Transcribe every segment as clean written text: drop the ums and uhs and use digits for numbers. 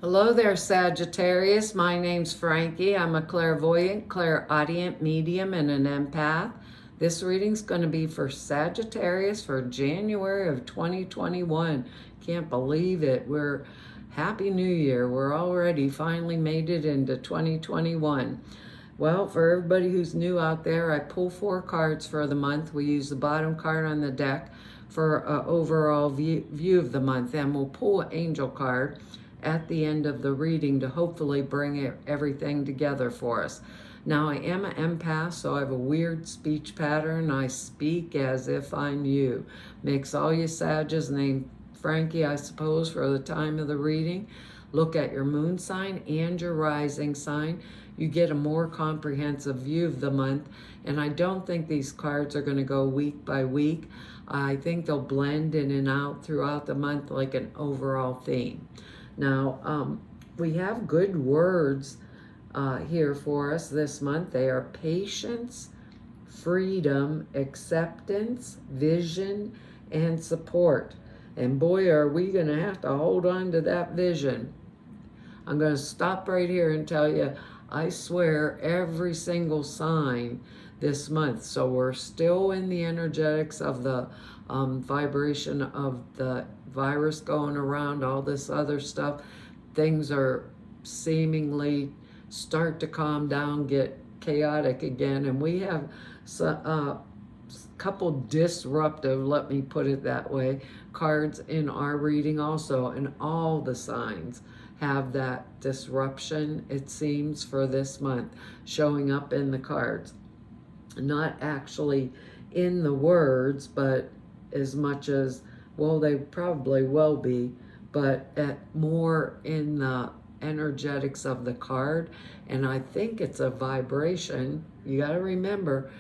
Hello there, Sagittarius. My name's Frankie. I'm a clairvoyant, clairaudient medium, and an empath. This reading's going to be for Sagittarius for January of 2021. Can't believe it. Happy New Year. We're already finally made it into 2021. Well, for everybody who's new out there, I pull 4 cards for the month. We use the bottom card on the deck for an overall view of the month, and we'll pull an angel card at the end of the reading to hopefully bring everything together for us. Now, I am an empath, so I have a weird speech pattern. I speak as if I'm you. Makes all you Sages named Frankie, I suppose, for the time of the reading. Look at your moon sign and your rising sign. You get a more comprehensive view of the month. And I don't think these cards are going to go week by week. I think they'll blend in and out throughout the month like an overall theme. Now, we have good words here for us this month. They are patience, freedom, acceptance, vision, and support. And boy, are we going to have to hold on to that vision. I'm going to stop right here and tell you, I swear every single sign this month. So we're still in the energetics of the vibration of the virus going around, all this other stuff. Things are seemingly start to calm down, get chaotic again. And we have a couple disruptive, let me put it that way, cards in our reading also. And all the signs have that disruption, it seems, for this month, showing up in the cards. Not actually in the words, but as much as, well, they probably will be, but more in the energetics of the card. And I think it's a vibration. You got to remember,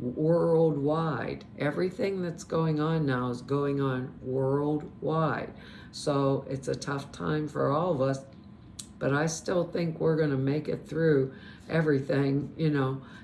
worldwide. Everything that's going on now is going on worldwide. So it's a tough time for all of us, but I still think we're going to make it through everything,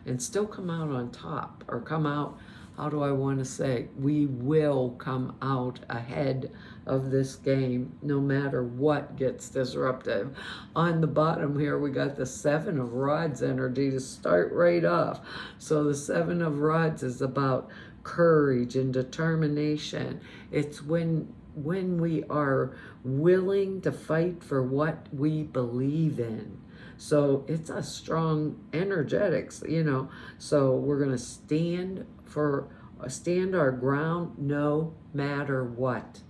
and still come out on top, or come out, how do I want to say, we will come out ahead of this game no matter what gets disruptive. On the bottom here, we got the 7 of Rods energy to start right off. So the 7 of Rods is about courage and determination. It's when we are willing to fight for what we believe in. So it's a strong energetics, So we're going to stand our ground no matter what.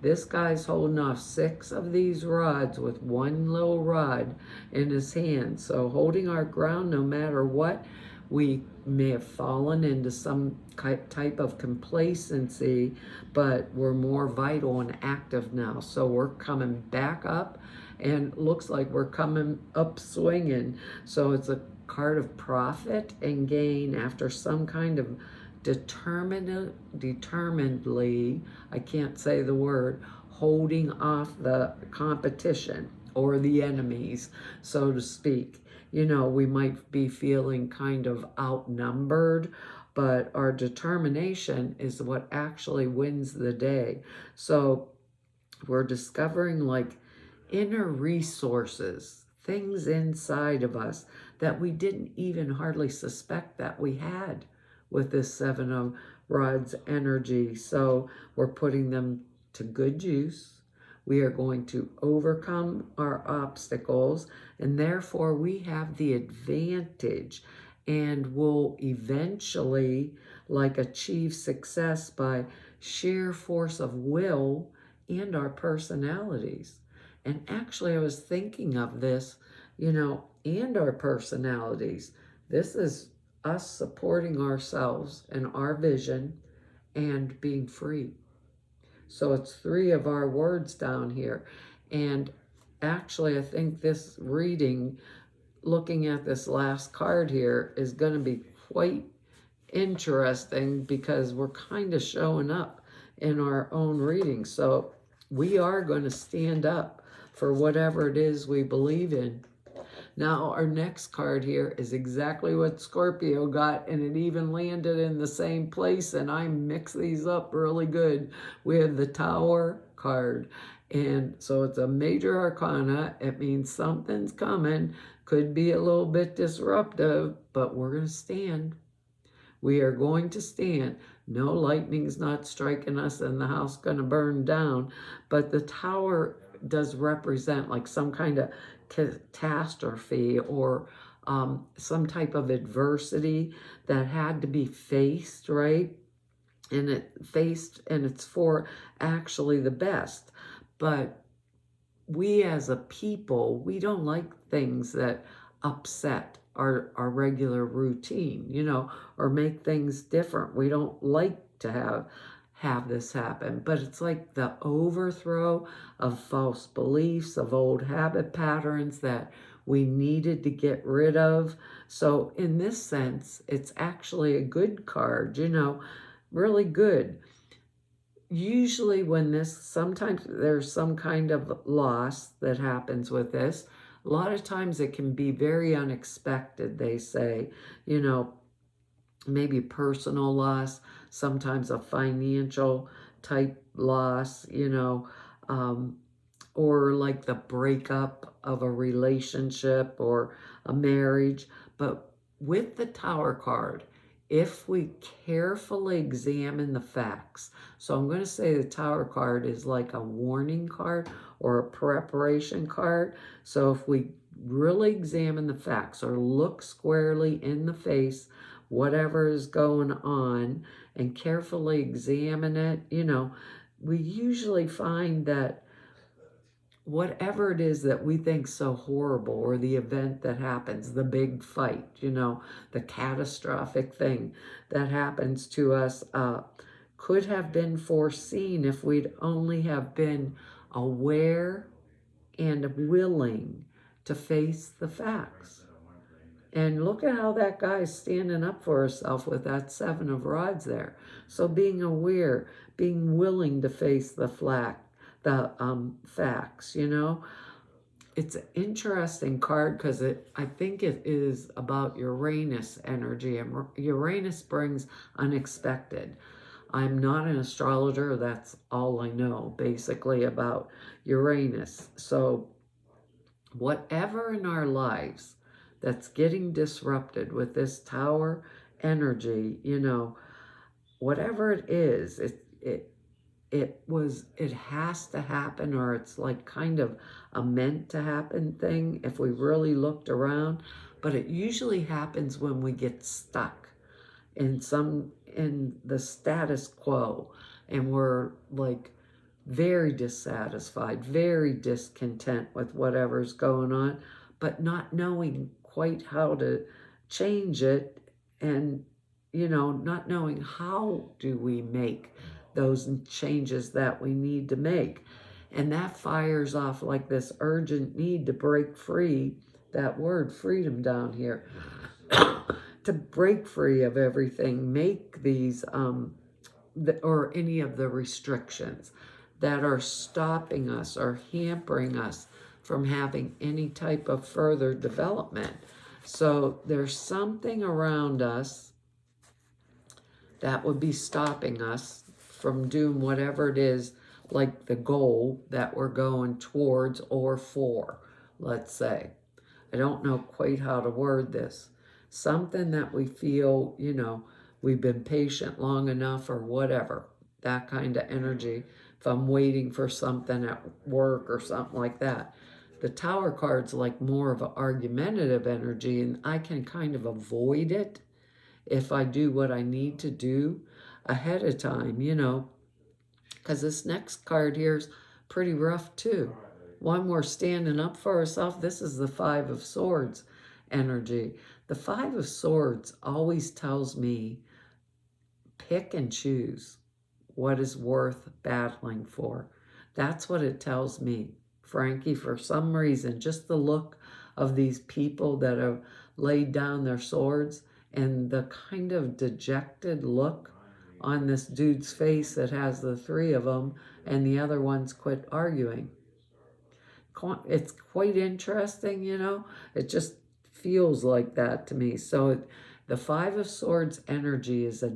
This guy's holding off 6 of these rods with 1 little rod in his hand. So holding our ground no matter what. We may have fallen into some type of complacency, but we're more vital and active now. So we're coming back up, and looks like we're coming up swinging. So it's a card of profit and gain after some kind of determinedly, I can't say the word, holding off the competition or the enemies, so to speak. We might be feeling kind of outnumbered, but our determination is what actually wins the day. So we're discovering like inner resources, things inside of us that we didn't even hardly suspect that we had with this 7 of Rods energy. So we're putting them to good use. We are going to overcome our obstacles, and therefore we have the advantage, and will eventually achieve success by sheer force of will and our personalities. And actually, I was thinking of this, and our personalities. This is us supporting ourselves and our vision and being free. So it's 3 of our words down here. And actually, I think this reading, looking at this last card here, is going to be quite interesting, because we're kind of showing up in our own reading. So we are going to stand up for whatever it is we believe in. Now, our next card here is exactly what Scorpio got, and it even landed in the same place, and I mix these up really good. We have the Tower card, And so it's a major arcana. It means something's coming. Could be a little bit disruptive, but we're going to stand. We are going to stand. No, lightning's not striking us and the house going to burn down. But the tower does represent like some kind of catastrophe or some type of adversity that had to be faced, right? And it's for actually the best. But we as a people, we don't like things that upset our regular routine, you know, or make things different. We don't like to have this happen. But it's like the overthrow of false beliefs, of old habit patterns that we needed to get rid of. So in this sense, it's actually a good card, you know, really good. Usually when sometimes there's some kind of loss that happens with this. A lot of times it can be very unexpected, they say, you know, maybe personal loss, sometimes a financial type loss, you know, or like the breakup of a relationship or a marriage. But with the Tower card, if we carefully examine the facts, so I'm going to say the Tower card is like a warning card or a preparation card. So if we really examine the facts or look squarely in the face, whatever is going on, and carefully examine it, you know, we usually find that whatever it is that we think so horrible, or the event that happens, the big fight, you know, the catastrophic thing that happens to us, could have been foreseen if we'd only have been aware and willing to face the facts. And look at how that guy's standing up for herself with that 7 of rods there. So being aware, being willing to face the facts, you know. It's an interesting card because I think it is about Uranus energy, and Uranus brings unexpected. I'm not an astrologer. That's all I know basically about Uranus. So whatever in our lives that's getting disrupted with this Tower energy, you know, whatever it is, it has to happen, or it's like kind of a meant to happen thing if we really looked around. But it usually happens when we get stuck in the status quo, and we're like very dissatisfied, very discontent with whatever's going on, but not knowing quite how to change it, and, you know, not knowing how do we make those changes that we need to make. And that fires off like this urgent need to break free, that word freedom down here, to break free of everything, make these, or any of the restrictions that are stopping us or hampering us from having any type of further development. So there's something around us that would be stopping us from doing whatever it is, like the goal that we're going towards or for, let's say. I don't know quite how to word this. Something that we feel, you know, we've been patient long enough or whatever, that kind of energy. If I'm waiting for something at work or something like that. The Tower card's like more of an argumentative energy, and I can kind of avoid it if I do what I need to do ahead of time, you know, because this next card here is pretty rough too. One, we're standing up for ourselves. This is the 5 of Swords energy. The 5 of Swords always tells me pick and choose what is worth battling for. That's what it tells me, Frankie. For some reason, just the look of these people that have laid down their swords and the kind of dejected look on this dude's face that has the 3 of them and the other ones quit arguing. It's quite interesting, you know. It just feels like that to me. So the 5 of Swords energy is a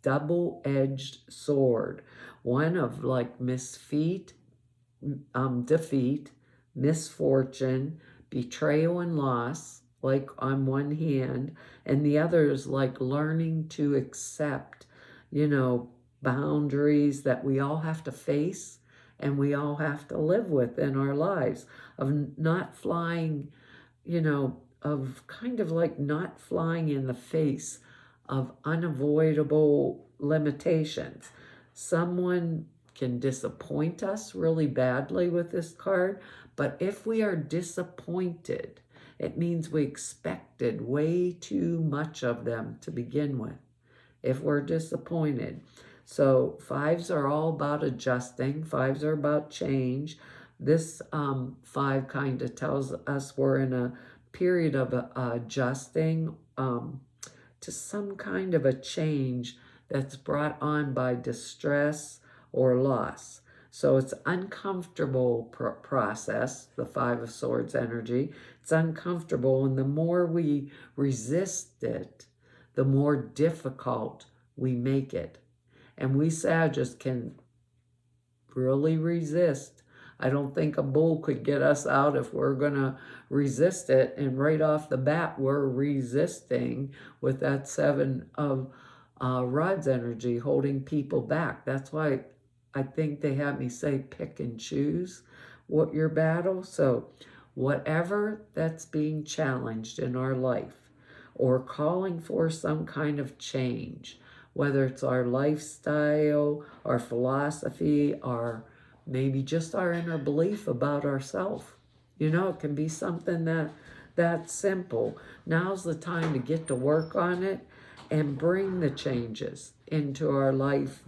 double-edged sword. One of like misfeat, defeat, misfortune, betrayal and loss, like on one hand, and the other is like learning to accept, boundaries that we all have to face and we all have to live with in our lives, of not flying, of kind of like not flying in the face of unavoidable limitations. Someone can disappoint us really badly with this card, but if we are disappointed, it means we expected way too much of them to begin with. If we're disappointed. So fives are all about adjusting. Fives are about change. This five kind of tells us we're in a period of adjusting to some kind of a change that's brought on by distress or loss. So it's uncomfortable process, the Five of Swords energy. It's uncomfortable, and the more we resist it, the more difficult we make it. And we Sagittarius can really resist. I don't think a bull could get us out if we're going to resist it. And right off the bat, we're resisting with that Seven of Rods energy, holding people back. That's why I think they have me say pick and choose what your battle. So whatever that's being challenged in our life or calling for some kind of change, whether it's our lifestyle, our philosophy, or maybe just our inner belief about ourselves. It can be something that's simple. Now's the time to get to work on it and bring the changes into our life,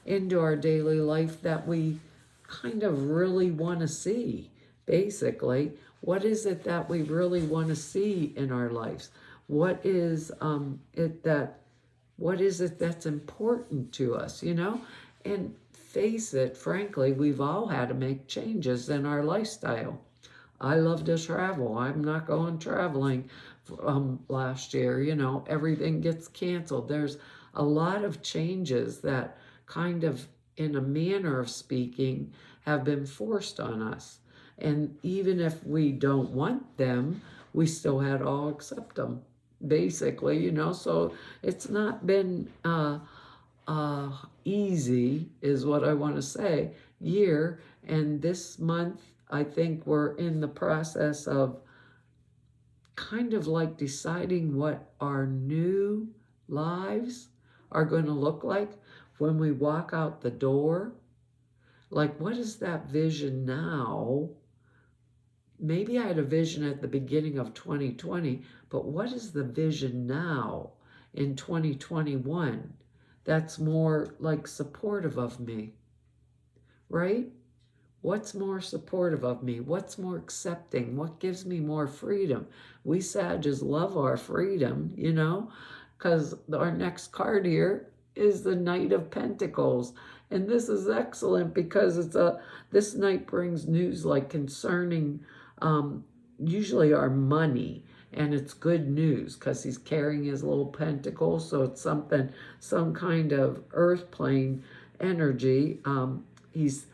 into our daily life that we kind of really want to see. Basically, what is it that we really want to see in our lives? What is what is it that's important to us, And face it, frankly, we've all had to make changes in our lifestyle. I love to travel. I'm not going traveling last year, everything gets canceled. There's a lot of changes that kind of, in a manner of speaking, have been forced on us. And even if we don't want them, we still had to all accept them, basically, so it's not been easy, is what I want to say, year. And this month, I think we're in the process of kind of like deciding what our new lives are going to look like when we walk out the door. Like, what is that vision now? Maybe I had a vision at the beginning of 2020, but what is the vision now in 2021 that's more like supportive of me, right? What's more supportive of me? What's more accepting? What gives me more freedom? We Sagittarius love our freedom, because our next card here is the Knight of Pentacles. And this is excellent because this knight brings news like concerning usually our money, and it's good news because he's carrying his little pentacle, so it's some kind of earth plane energy. He's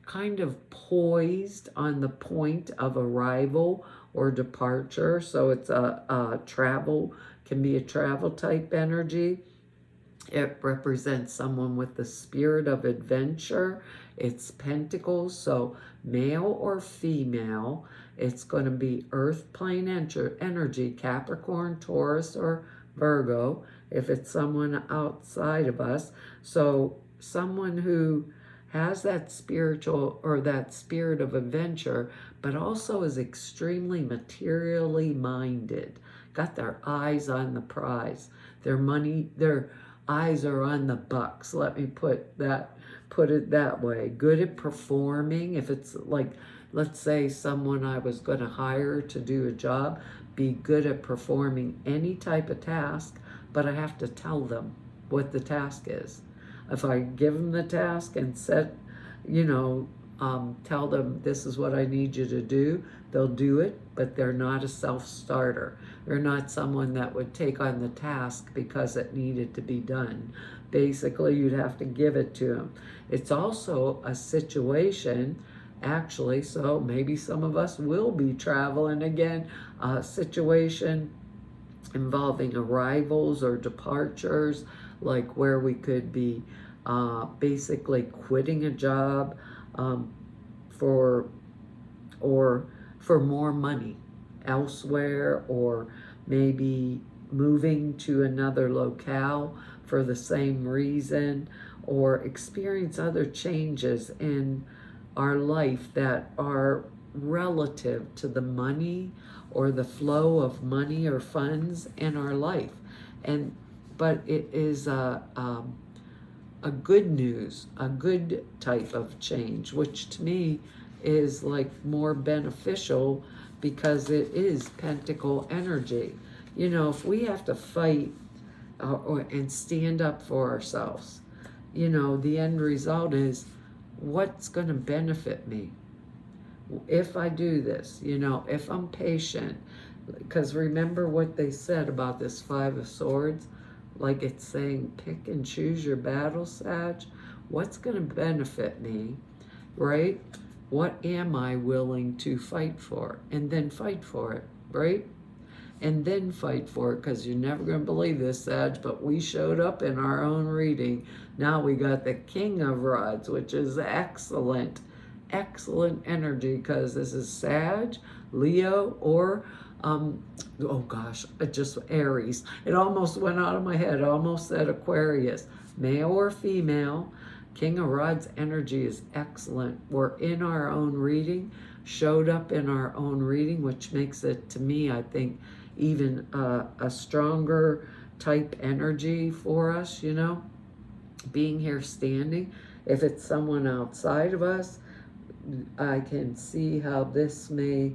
kind of poised on the point of arrival or departure, so it's a travel, can be a travel type energy. It represents someone with the spirit of adventure. It's pentacles, so male or female. It's going to be earth plane energy, Capricorn, Taurus, or Virgo, if it's someone outside of us. So someone who has that spiritual or that spirit of adventure, but also is extremely materially minded. Got their eyes on the prize. Their eyes are on the bucks. Let me put it that way. Good at performing. If it's like, let's say someone I was going to hire to do a job, be good at performing any type of task, but I have to tell them what the task is. If I give them the task and tell them this is what I need you to do, they'll do it, but they're not a self-starter. They're not someone that would take on the task because it needed to be done. Basically, you'd have to give it to them. It's also a situation actually. So maybe some of us will be traveling again. A situation involving arrivals or departures, like where we could be basically quitting a job for or for more money elsewhere, or maybe moving to another locale for the same reason, or experience other changes in our life that are relative to the money or the flow of money or funds in our life. But it is a good news, a good type of change, which to me is like more beneficial because it is pentacle energy. You know, if we have to fight and stand up for ourselves, you know, the end result is what's going to benefit me if I do this, you know, if I'm patient. Because remember what they said about this Five of Swords? Like it's saying, pick and choose your battle, Sag. What's going to benefit me, right? What am I willing to fight for? And then fight for it, right? And then fight for it, because you're never going to believe this, Sag, but we showed up in our own reading. Now we got the King of Rods, which is excellent, excellent energy, because this is Sag, Leo, or oh gosh, just Aries. It almost went out of my head. I almost said Aquarius. Male or female, King of Rods energy is excellent. We're in our own reading, showed up in our own reading, which makes it, to me, I think, even a stronger type energy for us, you know, being here standing. If it's someone outside of us, I can see how this may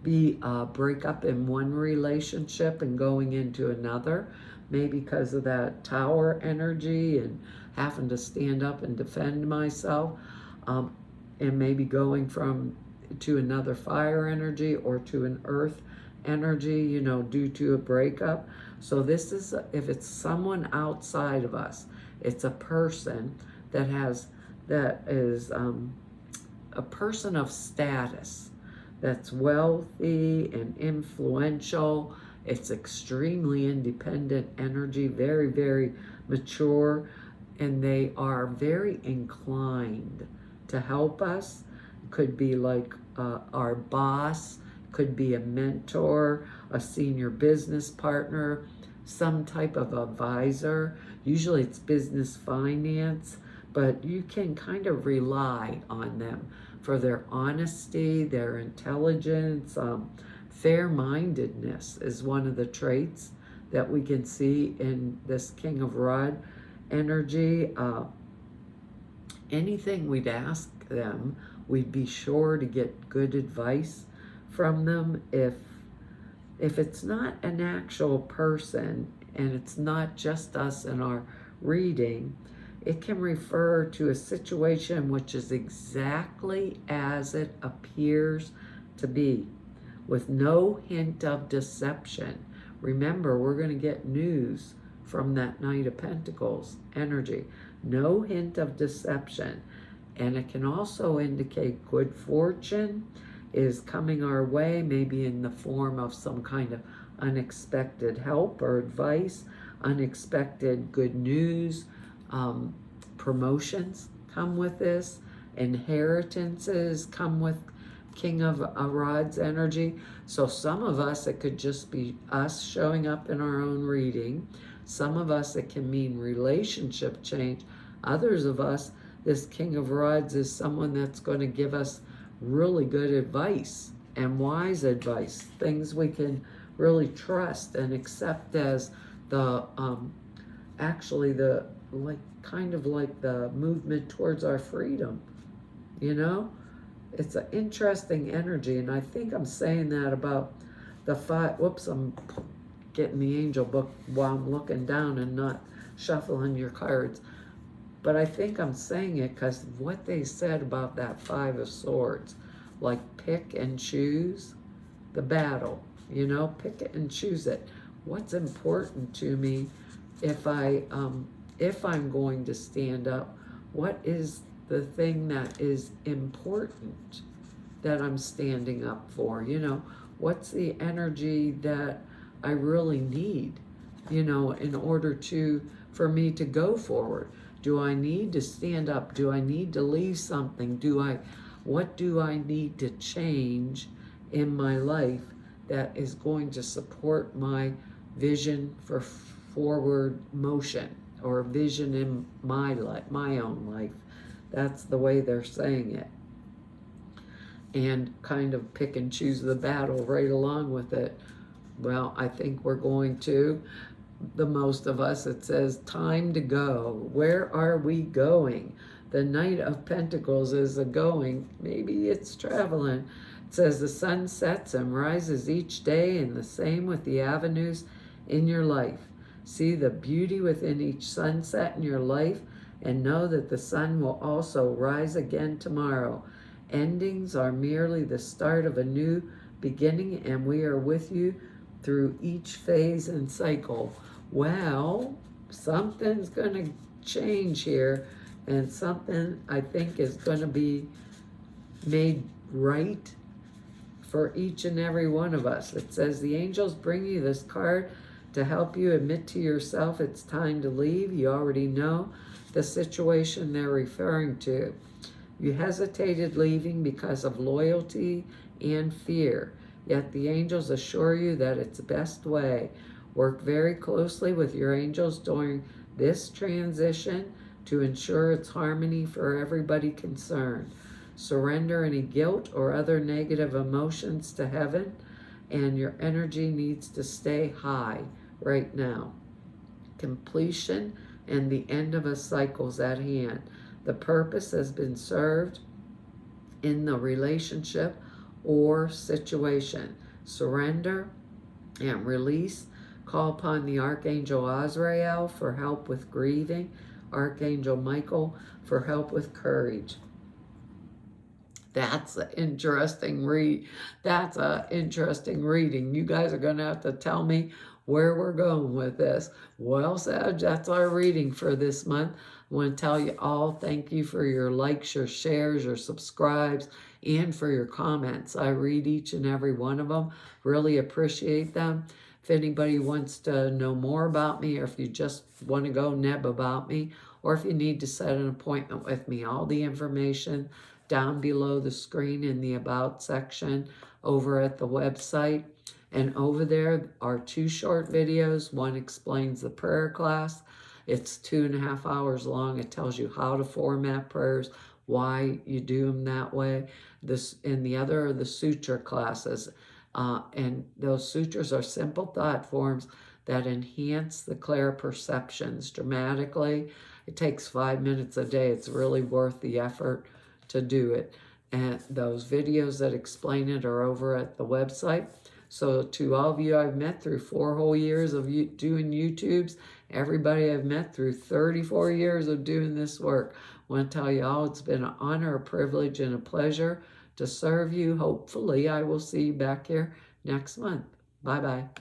be a breakup in one relationship and going into another, maybe because of that Tower energy and having to stand up and defend myself, and maybe going to another fire energy or to an earth energy, you know, due to a breakup. So this is, if it's someone outside of us, it's a person that is a person of status, that's wealthy and influential. It's extremely independent energy, very, very mature, and they are very inclined to help us. Could be like our boss, could be a mentor, a senior business partner, some type of advisor. Usually it's business finance, but you can kind of rely on them for their honesty, their intelligence. Fair-mindedness is one of the traits that we can see in this King of Rod energy. Anything we'd ask them, we'd be sure to get good advice from them. If it's not an actual person and it's not just us in our reading, it can refer to a situation which is exactly as it appears to be, with no hint of deception. Remember, we're going to get news from that Knight of Pentacles energy. No hint of deception. And it can also indicate good fortune is coming our way, maybe in the form of some kind of unexpected help or advice, unexpected good news. Promotions come with this. Inheritances come with King of Rods energy. So some of us, it could just be us showing up in our own reading. Some of us, it can mean relationship change. Others of us, this King of Rods is someone that's going to give us really good advice and wise advice, things we can really trust and accept as the actually the kind of like the movement towards our freedom. You know, it's an interesting energy, and I think I'm saying that about the five. Whoops, I'm getting the angel book while I'm looking down and not shuffling your cards. But I think I'm saying it because what they said about that Five of Swords, like pick and choose the battle, you know, pick it and choose it. What's important to me if I'm going to stand up? What is the thing that is important that I'm standing up for? You know, what's the energy that I really need, you know, in order for me to go forward? Do I need to stand up? Do I need to leave something? What do I need to change in my life that is going to support my vision for forward motion, or vision in my life, my own life? That's the way they're saying it. And kind of pick and choose the battle right along with it. Well, I think we're going to, the most of us, it says time to go. Where are we going? The Knight of Pentacles is a going. Maybe it's traveling. It says the sun sets and rises each day, and the same with the avenues in your life. See the beauty within each sunset in your life, and know that the sun will also rise again tomorrow. Endings are merely the start of a new beginning, and we are with you through each phase and cycle. Well, something's going to change here, and something I think is going to be made right for each and every one of us. It says the angels bring you this card to help you admit to yourself it's time to leave. You already know the situation they're referring to. You hesitated leaving because of loyalty and fear, yet the angels assure you that it's the best way. Work very closely with your angels during this transition to ensure its harmony for everybody concerned. Surrender any guilt or other negative emotions to heaven, and your energy needs to stay high right now. Completion and the end of a cycle's at hand. The purpose has been served in the relationship or situation. Surrender and release. Call upon the Archangel Azrael for help with grieving. Archangel Michael for help with courage. That's an interesting That's an interesting reading. You guys are going to have to tell me where we're going with this. Well, Sag, that's our reading for this month. I want to tell you all, thank you for your likes, your shares, your subscribes, and for your comments. I read each and every one of them. Really appreciate them. If anybody wants to know more about me, or if you just want to go neb about me, or if you need to set an appointment with me, all the information down below the screen in the About section over at the website. And over there are 2 short videos. One explains the prayer class. It's 2.5 hours long. It tells you how to format prayers, why you do them that way. And the other are the sutra classes. And those sutras are simple thought forms that enhance the clear perceptions dramatically. It takes 5 minutes a day. It's really worth the effort to do it. And those videos that explain it are over at the website. So to all of you I've met through 4 whole years of doing YouTubes, everybody I've met through 34 years of doing this work, I want to tell you all it's been an honor, a privilege, and a pleasure to serve you. Hopefully I will see you back here next month. Bye-bye.